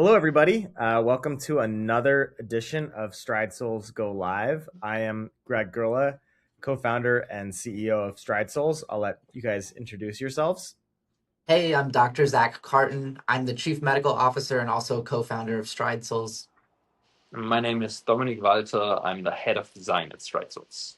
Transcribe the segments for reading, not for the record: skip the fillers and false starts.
Hello, everybody. Welcome to another edition of Stride Souls Go Live. I am Greg Gerla, co-founder and CEO of Stride Souls. I'll let you guys introduce yourselves. Hey, I'm Dr. Zac Cartun. I'm the Chief Medical Officer and also co-founder of Stride Souls. My name is Dominik Walter. I'm the head of design at Strides.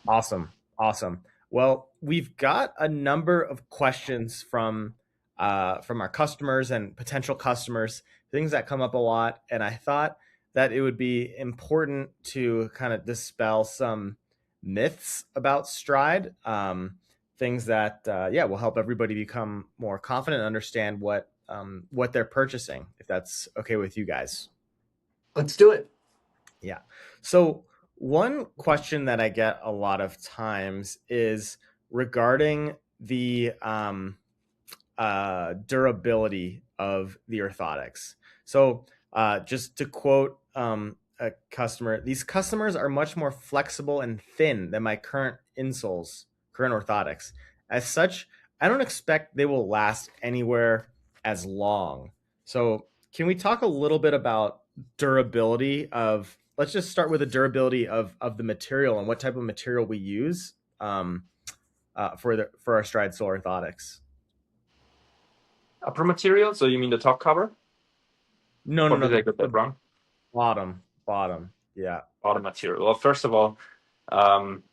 Awesome, awesome. Well, we've got a number of questions from our customers and potential customers, things that come up a lot, and I thought that it would be important to kind of dispel some myths about Stride, things that will help everybody become more confident and understand what they're purchasing, if that's okay with you guys. Let's do it. Yeah. So one question that I get a lot of times is regarding the durability of the orthotics. So just to quote a customer, these customers are much more flexible and thin than my current insoles, current orthotics. As such, I don't expect they will last anywhere as long. So can we talk a little bit about durability of, let's just start with the durability of the material and what type of material we use for our Stride Soul orthotics. Upper material, so you mean the top cover? No, no, Or no. did I get that The wrong? bottom. Yeah. Bottom material. Well, first of all, um,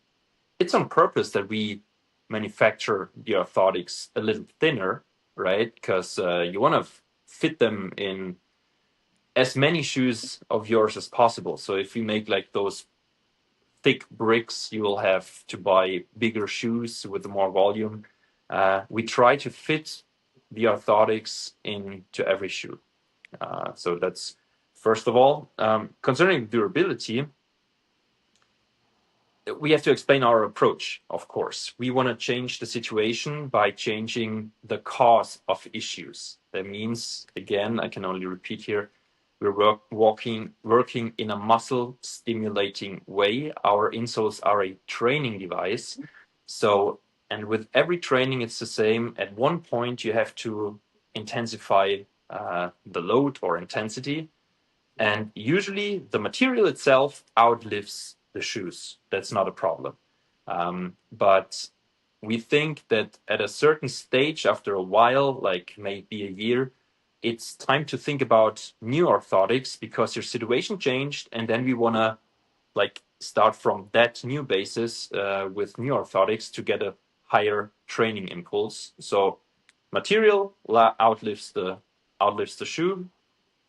it's on purpose that we manufacture the orthotics a little thinner, right? Because you want to fit them in as many shoes of yours as possible. So if you make like those thick bricks, you will have to buy bigger shoes with more volume. We try to fit the orthotics into every shoe. So that's first of all. Concerning durability, we have to explain our approach, of course. We want to change the situation by changing the cause of issues. That means, again, I can only repeat here, we're working in a muscle stimulating way. Our insoles are a training device. So, and with every training, it's the same. At one point, you have to intensify the load or intensity. And usually the material itself outlives the shoes. That's not a problem. But we think that at a certain stage, after a while, like maybe a year, it's time to think about new orthotics because your situation changed, and then we want to like start from that new basis with new orthotics to get a higher training impulse. So material outlives the shoe,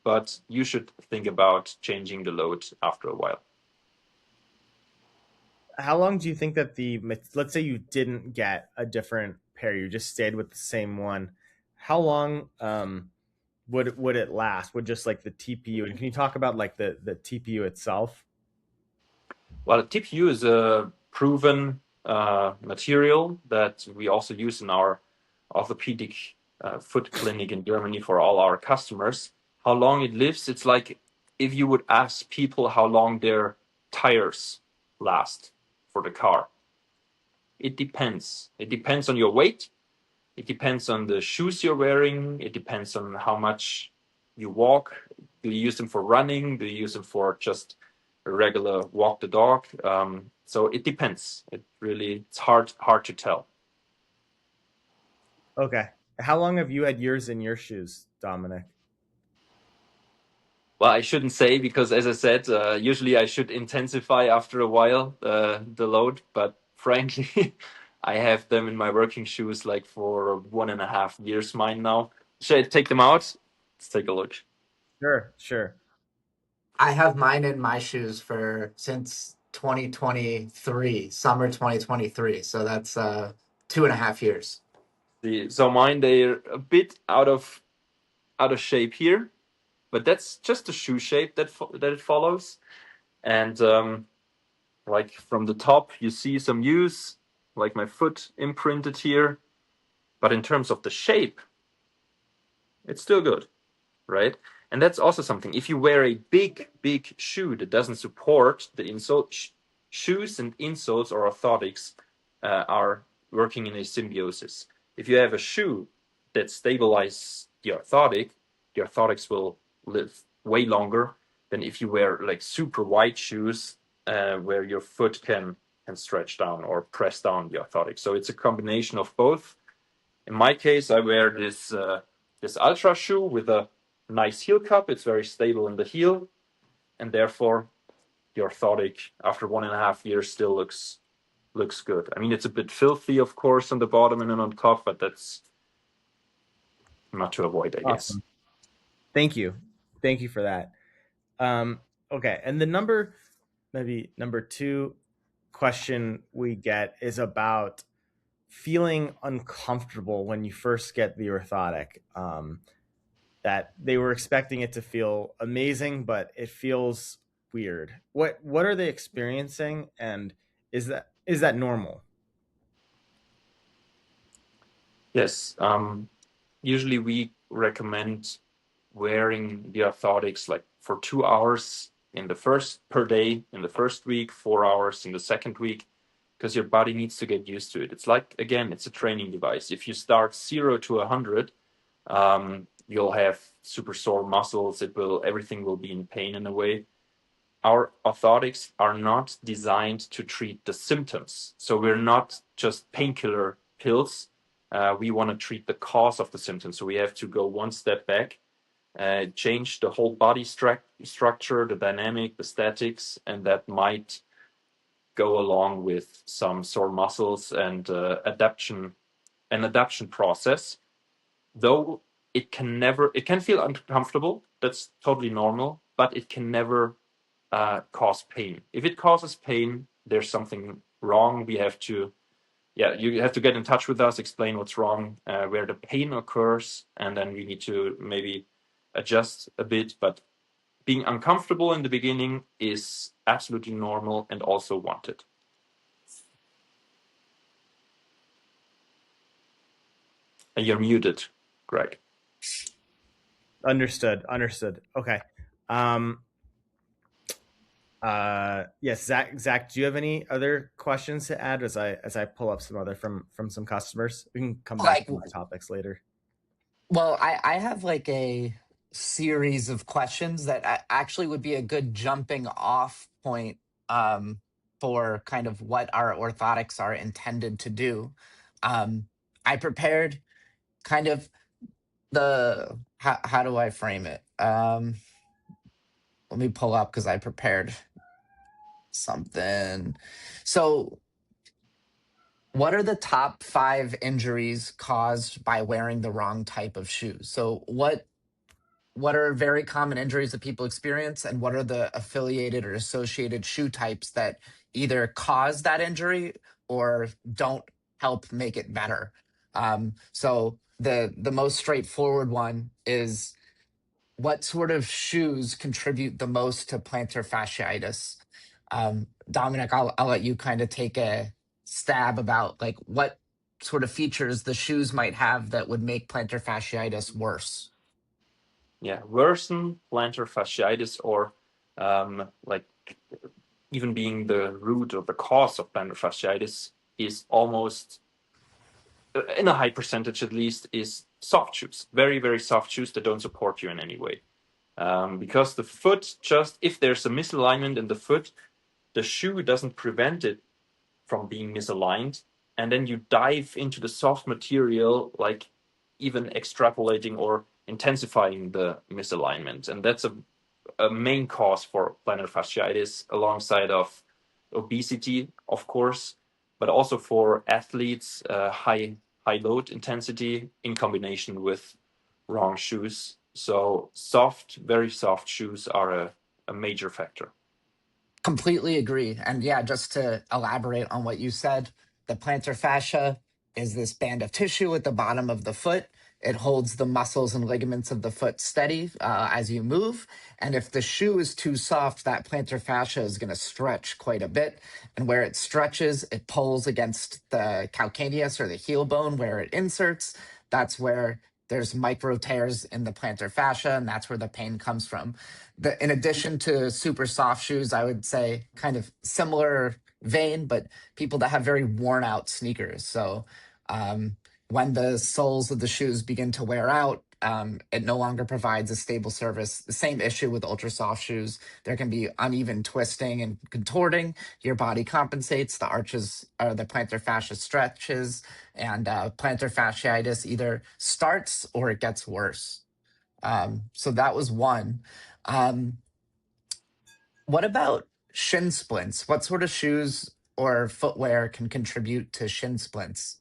but you should think about changing the load after a while. How long do you think that let's say you didn't get a different pair, you just stayed with the same one? How long would it last? Would just like the TPU, and can you talk about like the TPU itself? Well, TPU is a proven material that we also use in our orthopedic foot clinic in Germany for all our customers. How long it lives, it's like if you would ask people how long their tires last for the car. It depends. It depends on your weight. It depends on the shoes you're wearing. It depends on how much you walk. Do you use them for running? Do you use them for just a regular walk the dog? So it depends. It's hard to tell. Okay. How long have you had yours in your shoes, Dominik? Well, I shouldn't say because, as I said, usually I should intensify after a while the load. But frankly, I have them in my working shoes like for 1.5 years. Mine now. Should I take them out? Let's take a look. Sure, sure. I have mine in my shoes for since 2023, summer 2023. So that's 2.5 years. So mine they're a bit out of shape here, but that's just the shoe shape that it follows. And like from the top, you see some use, like my foot imprinted here. But in terms of the shape, it's still good, right? And that's also something. If you wear a big shoe that doesn't support the insole, shoes and insoles or orthotics are working in a symbiosis. If you have a shoe that stabilizes the orthotic, the orthotics will live way longer than if you wear like super wide shoes where your foot can stretch down or press down the orthotics. So it's a combination of both. In my case, I wear this Ultra shoe with a nice heel cup. It's very stable in the heel, and therefore the orthotic after 1.5 years still looks good. I mean, it's a bit filthy, of course, on the bottom and then on top, but that's not to avoid, I guess. Awesome. Thank you for that. Okay, and the number 2 question we get is about feeling uncomfortable when you first get the orthotic. That they were expecting it to feel amazing, but it feels weird. What are they experiencing, and is that normal? Yes. Usually we recommend wearing the orthotics like for 2 hours per day in the first week, 4 hours in the second week, because your body needs to get used to it. It's like, again, it's a training device. If you start 0 to 100, you'll have super sore muscles. Everything will be in pain in a way. Our orthotics are not designed to treat the symptoms. So we're not just painkiller pills. We want to treat the cause of the symptoms. So we have to go one step back, change the whole body structure, the dynamic, the statics, and that might go along with some sore muscles and adaptation process. Though it can feel uncomfortable. That's totally normal, but it can never cause pain. If it causes pain, there's something wrong. You have to get in touch with us, explain what's wrong, where the pain occurs, and then we need to maybe adjust a bit. But being uncomfortable in the beginning is absolutely normal and also wanted. And you're muted, Greg. Understood. Okay. Yes, Zach, do you have any other questions to add as I pull up some other from some customers? We can come back to my topics later. Well, I have like a series of questions that actually would be a good jumping off point for kind of what our orthotics are intended to do. I prepared kind of how do I frame it? Let me pull up because I prepared something. So, what are the top 5 injuries caused by wearing the wrong type of shoes? So, what are very common injuries that people experience, and what are the affiliated or associated shoe types that either cause that injury or don't help make it better? So the most straightforward one is, what sort of shoes contribute the most to plantar fasciitis? Dominik, I'll let you kind of take a stab about like what sort of features the shoes might have that would make plantar fasciitis worse. Yeah, worsen plantar fasciitis, or like even being the root or the cause of plantar fasciitis, is almost, in a high percentage at least, is soft shoes. Very, very soft shoes that don't support you in any way. Because the foot, just if there's a misalignment in the foot, the shoe doesn't prevent it from being misaligned. And then you dive into the soft material, like even extrapolating or intensifying the misalignment. And that's a main cause for plantar fasciitis, alongside of obesity, of course, but also for athletes, high load intensity in combination with wrong shoes. So very soft shoes are a major factor. Completely agree. And yeah, just to elaborate on what you said, the plantar fascia is this band of tissue at the bottom of the foot. It holds the muscles and ligaments of the foot steady as you move. And if the shoe is too soft, that plantar fascia is going to stretch quite a bit. And where it stretches, it pulls against the calcaneus, or the heel bone where it inserts. That's where there's micro tears in the plantar fascia, and that's where the pain comes from. In addition to super soft shoes, I would say kind of similar vein, but people that have very worn out sneakers. So when the soles of the shoes begin to wear out, it no longer provides a stable surface. The same issue with ultra soft shoes. There can be uneven twisting and contorting. Your body compensates. The arches, the plantar fascia stretches, and plantar fasciitis either starts or it gets worse. So that was one. Um, what about shin splints? What sort of shoes or footwear can contribute to shin splints?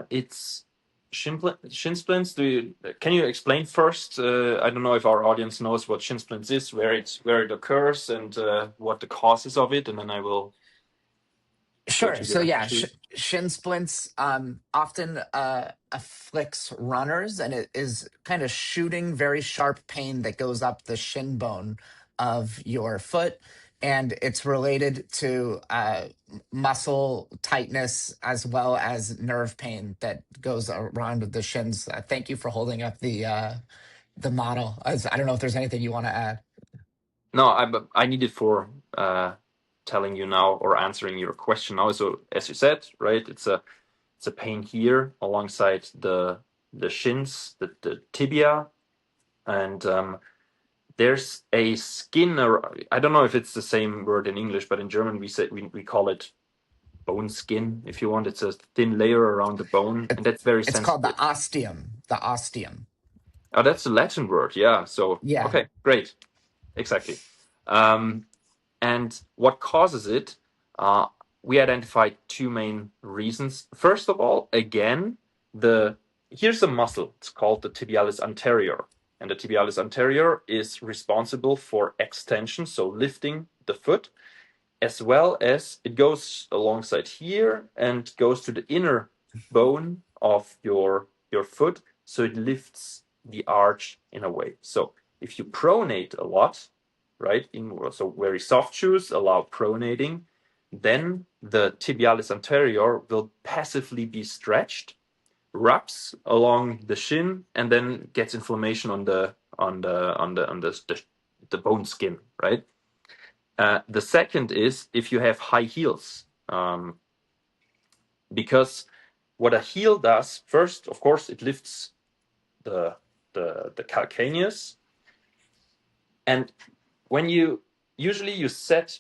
It's shin splints. Can you explain first? I don't know if our audience knows what shin splints is, where it occurs, and what the causes of it, and then I will go Sure. to So the yeah, shoes. shin splints often afflicts runners, and it is kind of shooting, very sharp pain that goes up the shin bone of your foot, and it's related to muscle tightness as well as nerve pain that goes around the shins. Thank you for holding up the model. I don't know if there's anything you want to add. No, I need it for telling you now or answering your question now. So as you said, right, it's a pain here alongside the shins, the tibia, and there's a skin. I don't know if it's the same word in English, but in German we call it bone skin. If you want, it's a thin layer around the bone, and that's very It's called the sensitive. ostium. The ostium. Oh, that's a Latin word, yeah. So Yeah. okay, great, exactly. Um, and what causes it? Uh, we identified two main reasons. First of all, again, here's a muscle. It's called the tibialis anterior, and the tibialis anterior is responsible for extension, so lifting the foot, as well as it goes alongside here and goes to the inner bone of your foot, so it lifts the arch in a way. So if you pronate a lot, right, so very soft shoes allow pronating, then the tibialis anterior will passively be stretched, wraps along the shin, and then gets inflammation on the bone skin, right? The second is if you have high heels, because what a heel does first, of course, it lifts the calcaneus, and when you set,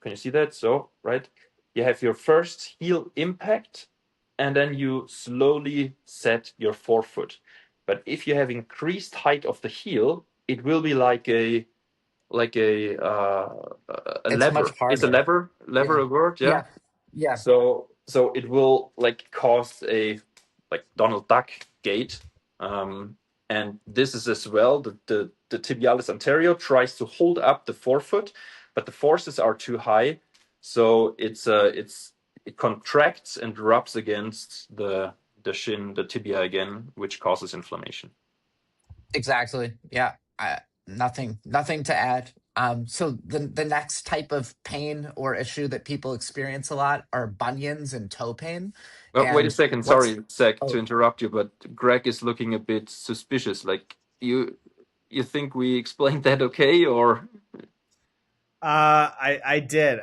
can you see that? So right, you have your first heel impact, and then you slowly set your forefoot. But if you have increased height of the heel, it will be like a It's much lever. Is a harder. lever Yeah. a word? Yeah. Yeah. Yeah. So it will like cause a like Donald Duck gait, and this is as well the tibialis anterior tries to hold up the forefoot, but the forces are too high, so it contracts and rubs against the shin, the tibia again, which causes inflammation. Exactly. Yeah. Nothing to add. So the next type of pain or issue that people experience a lot are bunions and toe pain. Well, wait a And second. what's Sorry, Zach, to oh interrupt you, but Greg is looking a bit suspicious. Like you think we explained that okay, or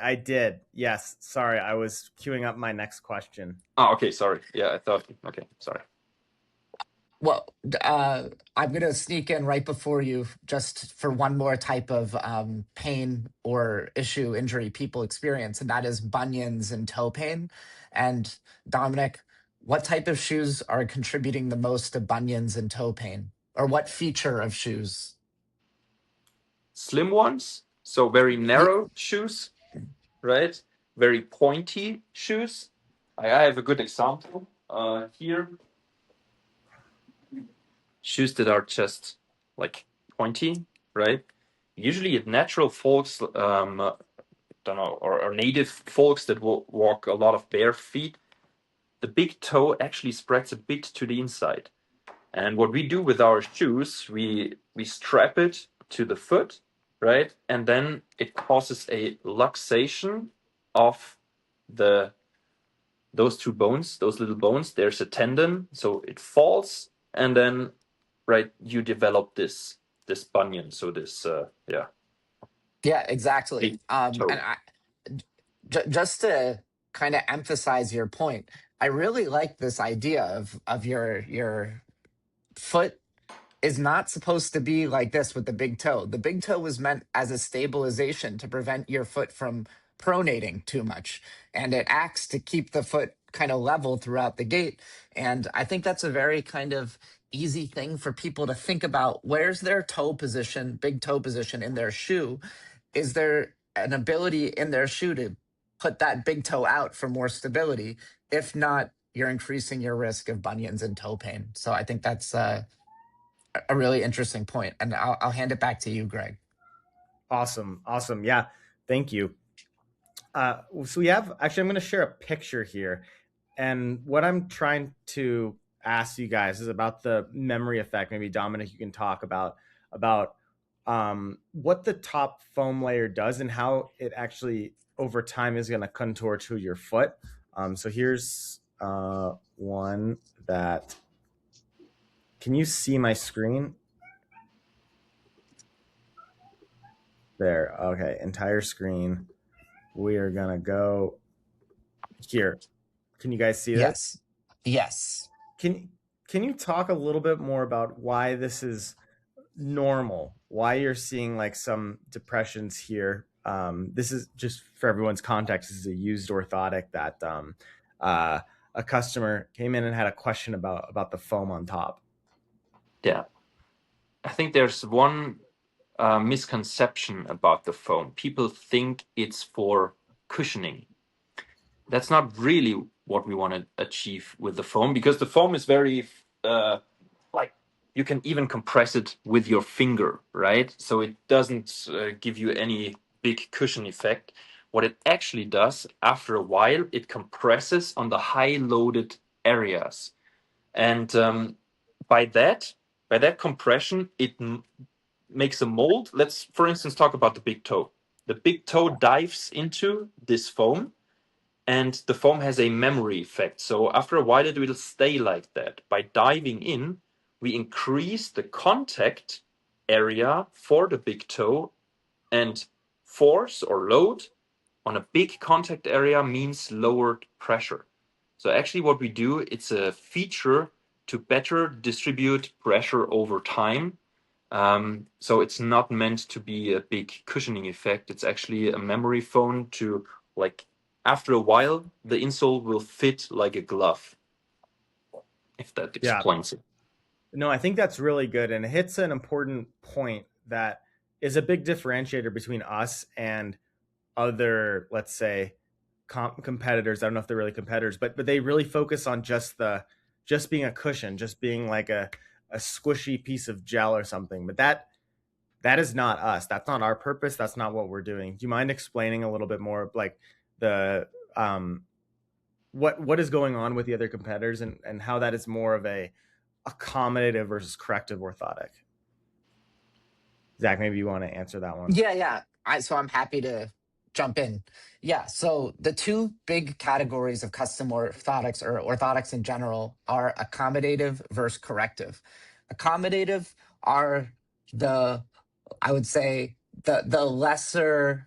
I did. Yes. Sorry, I was queuing up my next question. oh, okay, sorry. Yeah, I thought. Okay, sorry. well, I'm gonna sneak in right before you just for one more type of pain or issue injury people experience, and that is bunions and toe pain. And Dominik, what type of shoes are contributing the most to bunions and toe pain, or what feature of shoes? Slim ones, so very Yeah, narrow shoes, right? Very pointy shoes. I have a good example here. Shoes that are just like pointy, right? Usually, natural folks, don't know, or native folks that will walk a lot of bare feet, the big toe actually spreads a bit to the inside. And what we do with our shoes, we strap it to the foot, right? And then it causes a luxation of the those two bones, those little bones. There's a tendon, so it falls, and then right you develop this bunion. So this yeah, exactly. big And toe. just to kind of emphasize your point, I really like this idea of your foot is not supposed to be like this with the big toe. The big toe was meant as a stabilization to prevent your foot from pronating too much. And it acts to keep the foot kind of level throughout the gait. And I think that's a very kind of easy thing for people to think about. Where's their toe position, big toe position in their shoe? Is there an ability in their shoe to put that big toe out for more stability? If not, you're increasing your risk of bunions and toe pain. So I think that's a really interesting point. And I'll hand it back to you, Greg. Awesome. Yeah, thank you. So we have, actually, I'm going to share a picture here. And what I'm trying to ask you guys is about the memory effect. Maybe Dominik, you can talk about what the top foam layer does and how it actually over time is going to contour to your foot. So here's one that, can you see my screen? There. Okay. Entire screen. We are going to go here. Can you guys see this? Yes. Can you talk a little bit more about why this is normal? Why you're seeing like some depressions here? This is just for everyone's context. This is a used orthotic that a customer came in and had a question about the foam on top. Yeah, I think there's one misconception about the foam. People think it's for cushioning. That's not really what we want to achieve with the foam, because the foam is very like, you can even compress it with your finger, right? So it doesn't give you any big cushion effect. What it actually does, after a while, it compresses on the high loaded areas. And by that compression, it makes a mold. Let's, for instance, talk about the big toe. The big toe dives into this foam, and the foam has a memory effect. So after a while, it will stay like that. By diving in, we increase the contact area for the big toe, and force or load on a big contact area means lowered pressure. So actually what we do, it's a feature to better distribute pressure over time. So it's not meant to be a big cushioning effect. It's actually a memory foam to, like, after a while, the insole will fit like a glove, if that explains it. No, I think that's really good. And it hits an important point that is a big differentiator between us and other, let's say, competitors. I don't know if they're really competitors, but they really focus on just being a cushion, just being like a squishy piece of gel or something. But that is not us. That's not our purpose. That's not what we're doing. Do you mind explaining a little bit more, like the what is going on with the other competitors and how that is more of a accommodative versus corrective orthotic? Zac, maybe you want to answer that one. Yeah. So I'm happy to jump in. Yeah. So the two big categories of custom orthotics, or orthotics in general, are accommodative versus corrective. Accommodative are I would say the lesser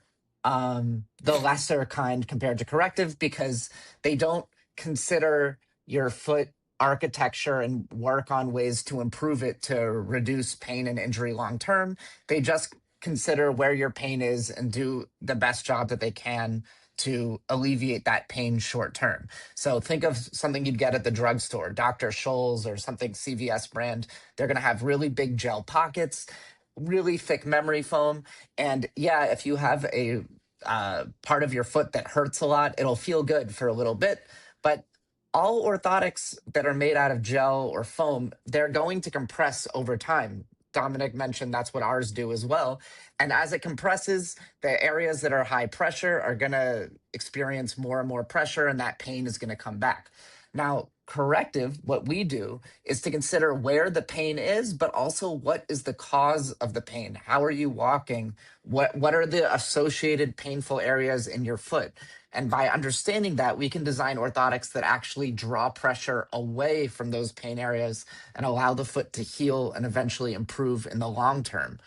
kind compared to corrective, because they don't consider your foot architecture and work on ways to improve it to reduce pain and injury long term. They just consider where your pain is and do the best job that they can to alleviate that pain short term. So think of something you'd get at the drugstore, Dr. Scholl's or something CVS brand. They're going to have really big gel pockets, really thick memory foam. And yeah, if you have a part of your foot that hurts a lot, it'll feel good for a little bit. But all orthotics that are made out of gel or foam, they're going to compress over time. Dominik mentioned that's what ours do as well. And as it compresses, the areas that are high pressure are going to experience more and more pressure, and that pain is going to come back. Now, corrective, what we do is to consider where the pain is, but also what is the cause of the pain? How are you walking? What are the associated painful areas in your foot? And by understanding that, we can design orthotics that actually draw pressure away from those pain areas and allow the foot to heal and eventually improve in the long term.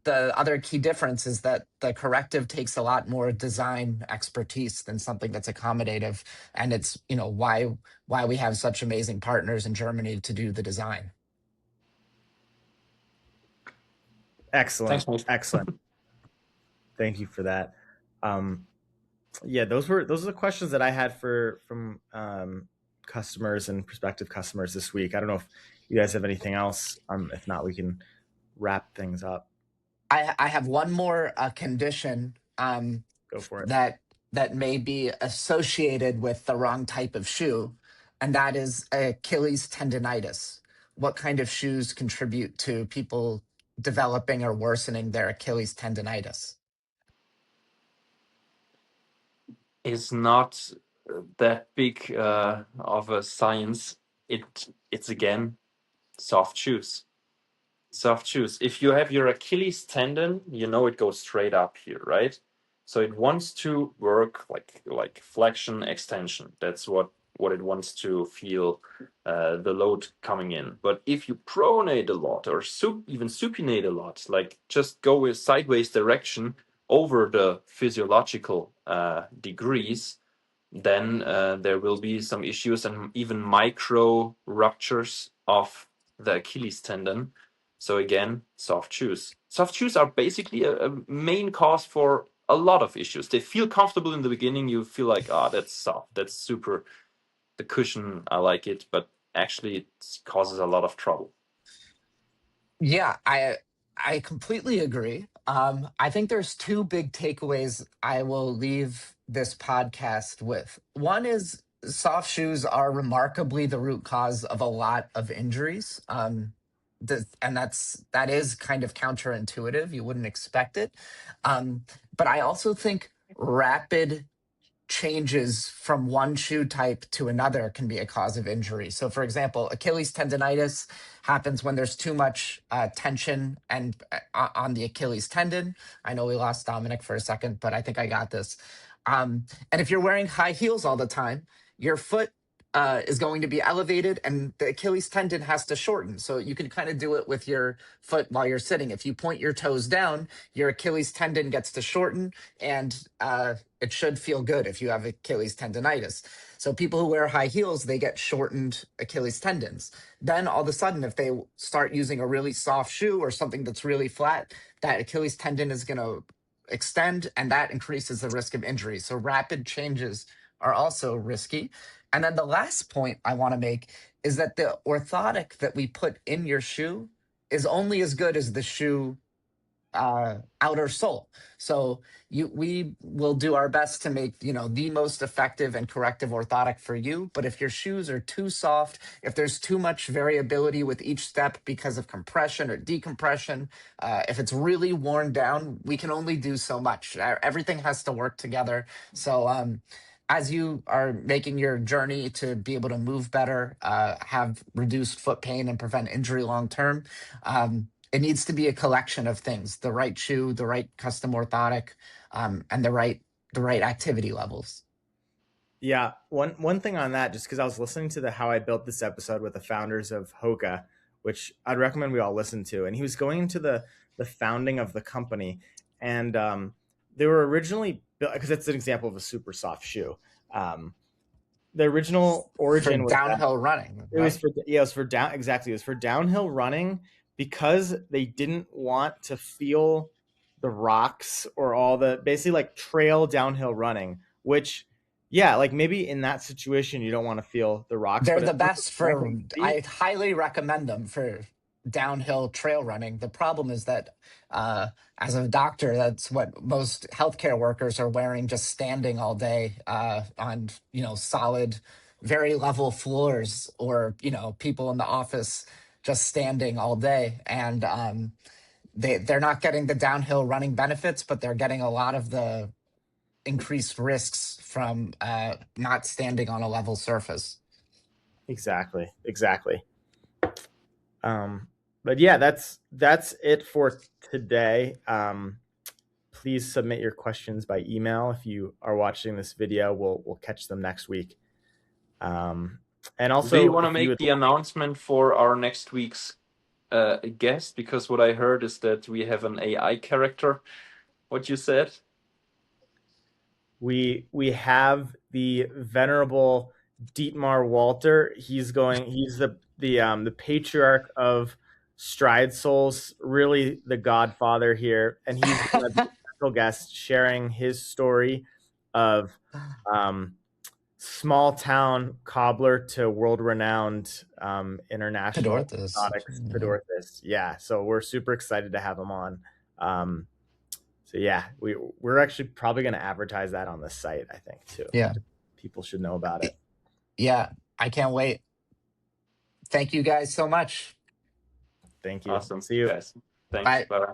the other key difference is that the corrective takes a lot more design expertise than something that's accommodative, and it's why we have such amazing partners in Germany to do the design. Excellent, Thanks, mate. excellent. Thank you for that. Yeah, those are the questions that I had from customers and prospective customers this week. I don't know if you guys have anything else. If not, we can wrap things up. I have one more condition Go for it. that may be associated with the wrong type of shoe, and that is Achilles tendonitis. What kind of shoes contribute to people developing or worsening their Achilles tendonitis? Is not that big of a science. It's again soft shoes. Soft shoes. If you have your Achilles tendon, it goes straight up here, right? So it wants to work like flexion, extension. That's what it wants to feel the load coming in. But if you pronate a lot or even supinate a lot, like just go with sideways direction over the physiological degrees, then there will be some issues and even micro ruptures of the Achilles tendon. So again, soft shoes. Soft shoes are basically a main cause for a lot of issues. They feel comfortable in the beginning. You feel like, that's soft, that's super. The cushion, I like it, but actually it causes a lot of trouble. Yeah, I completely agree. I think there's two big takeaways I will leave this podcast with. One is soft shoes are remarkably the root cause of a lot of injuries. And that is kind of counterintuitive. You wouldn't expect it. But I also think rapid changes from one shoe type to another can be a cause of injury. So, for example, Achilles tendonitis happens when there's too much tension and on the Achilles tendon. I know we lost Dominik for a second, but I think I got this. And if you're wearing high heels all the time, your foot is going to be elevated and the Achilles tendon has to shorten. So you can kind of do it with your foot while you're sitting. If you point your toes down, your Achilles tendon gets to shorten, and it should feel good if you have Achilles tendonitis. So people who wear high heels, they get shortened Achilles tendons. Then all of a sudden, if they start using a really soft shoe or something that's really flat, that Achilles tendon is going to extend, and that increases the risk of injury. So rapid changes are also risky. And then the last point I want to make is that the orthotic that we put in your shoe is only as good as the shoe outer sole. So we will do our best to make the most effective and corrective orthotic for you. But if your shoes are too soft, if there's too much variability with each step because of compression or decompression, if it's really worn down, we can only do so much. Everything has to work together. So as you are making your journey to be able to move better, have reduced foot pain, and prevent injury long term, it needs to be a collection of things: the right shoe, the right custom orthotic, and the right activity levels. Yeah, one thing on that, just because I was listening to the How I Built This episode with the founders of Hoka, which I'd recommend we all listen to, and he was going into the founding of the company, and they were originally built because it's an example of a super soft shoe. The original origin for was downhill running. Right? It was for downhill running because they didn't want to feel the rocks or all the basically like trail downhill running, which like maybe in that situation you don't want to feel the rocks. They're But the best for. I highly recommend them for downhill trail running. The problem is that as a doctor, that's what most healthcare workers are wearing, just standing all day on solid, very level floors, or people in the office just standing all day, and they're not getting the downhill running benefits, but they're getting a lot of the increased risks from not standing on a level surface. Exactly. But yeah, that's it for today. Please submit your questions by email. If you are watching this video, we'll catch them next week. And also, do you want to make the announcement for our next week's a guest, because what I heard is that we have an AI character. What you said? We have the venerable Dietmar Walter. He's the patriarch of Stride Souls, really the godfather here, and he's going to be a special guest sharing his story of small town cobbler to world renowned international Pedorthus. orthotics Pedorthus. Yeah, so we're super excited to have him on. So yeah, we're actually probably going to advertise that on the site, I think, too. Yeah. People should know about it. Yeah, I can't wait. Thank you guys so much. Thank you. Awesome. See you. Guys. Thanks. Bye. Bye.